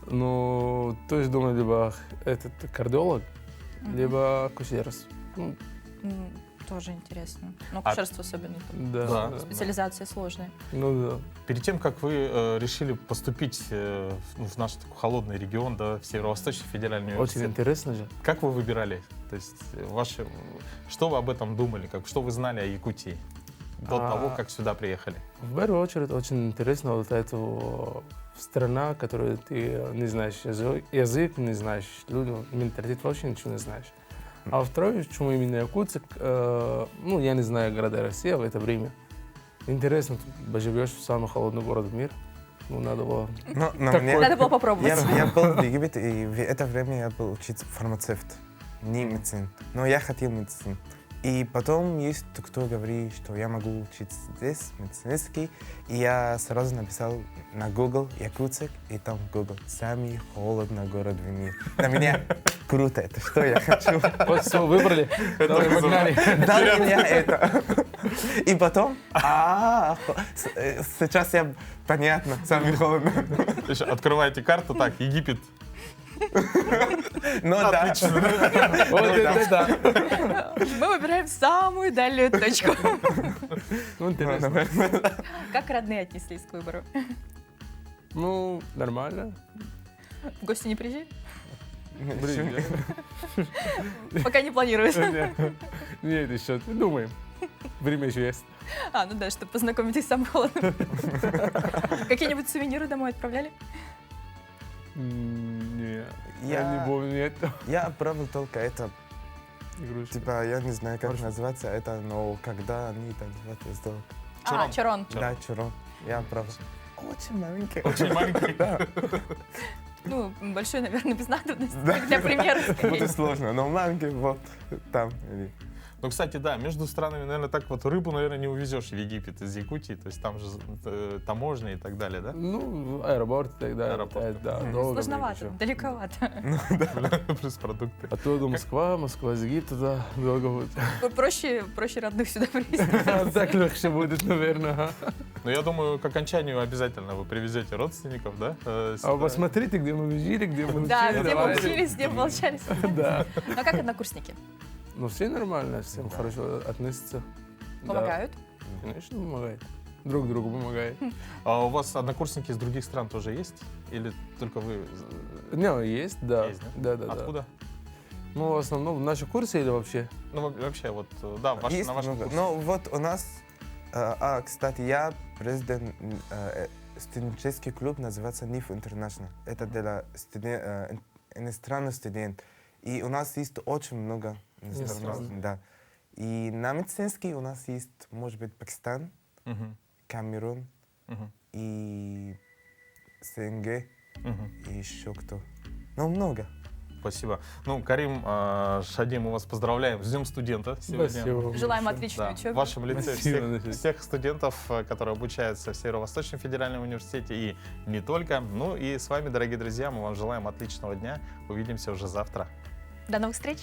Ну, то есть, думаю, либо этот кардиолог, либо акушерство. Тоже интересно. Но акушерство особенно. Да. Специализация сложная. Ну да. Перед тем, как вы решили поступить в наш такой холодный регион, да, в Северо-Восточный федеральный университет. Очень интересно же. Как вы выбирали? То есть что вы об этом думали? Что вы знали о Якутии до того, как сюда приехали? В первую очередь очень интересно вот эта страна, которую ты не знаешь язык, не знаешь люди, менталитет, вообще ничего не знаешь. А второе, почему именно Якутск, ну, я не знаю города России в это время. Интересно, ты поживешь в самый холодный город в мире. Ну, надо было... Надо было попробовать. Я был в Египте, и в это время я был учиться фармацевт, не медицин. Но я хотел медицину. И потом есть кто говорит, что я могу учиться здесь, медицинский. И я сразу написал на Google Якутск, и там Google самый холодный город в мире. На меня круто, это что я хочу. Вот все, выбрали. Давай, погнали. Да, меня это. И потом, сейчас я понятно, самый холодный. Открываете карту, так, Египет. Ну да. Отлично. Вот это да. Мы выбираем самую дальнюю точку. Ну, интересно. Как родные отнеслись к выбору? Ну, нормально. В гости не приезжай? Блин, Пока не планируется. нет, еще думаем. Время еще есть. Ну да, чтобы познакомитесь с самым холодным. Какие-нибудь сувениры домой отправляли? Нет, я не помню, нет. Я отправил только это, Игрушки. типа, я не знаю, как называется это, но когда они там сделали. Чурон. Да, чурон. Я отправил. Очень маленький. Очень маленький. Да. Ну, большой, наверное, без надобности. Да. Для примера. Будет сложно, но маленький вот там. Ну, кстати, да, между странами, наверное, так вот рыбу, наверное, не увезешь в Египет из Якутии, то есть там же таможня и так далее, да? Ну, аэропорт и так далее. Да, долго Сложновато, будет далековато. Плюс продукты. еще. Оттуда Москва из Египта, да, долго будет. Проще родных сюда привезти. Так легче будет, наверное. Но я думаю, к окончанию обязательно вы привезете родственников, да? А вы посмотрите, где мы жили, где мы Да, учились. где мы учились, где мы молчались. Да. Ну, а как однокурсники? Ну, все нормально, всем хорошо относятся. Помогают? Да, конечно, помогают. Друг другу помогают. А у вас однокурсники из других стран тоже есть? Или только вы? Не, есть, да. Есть, да? Откуда? Ну, в основном в наши курсы или вообще? Ну, вообще, вот, да, Есть на вашем много. курсе. Но вот у нас, кстати, я президент студенческий клуб, называется NIF International. Это для иностранных студентов. И у нас есть очень много иностранных. Да. И на медицинский у нас есть, может быть, Пакистан, Камерун и СНГ, и еще кто. Ну, много. Спасибо. Ну, Карим, Шади, мы вас поздравляем. Ждем студента сегодня. Спасибо. Желаем отличной учебы. В вашем лице Спасибо. всех студентов, которые обучаются в Северо-Восточном федеральном университете и не только. Ну и с вами, дорогие друзья, мы вам желаем отличного дня. Увидимся уже завтра. До новых встреч!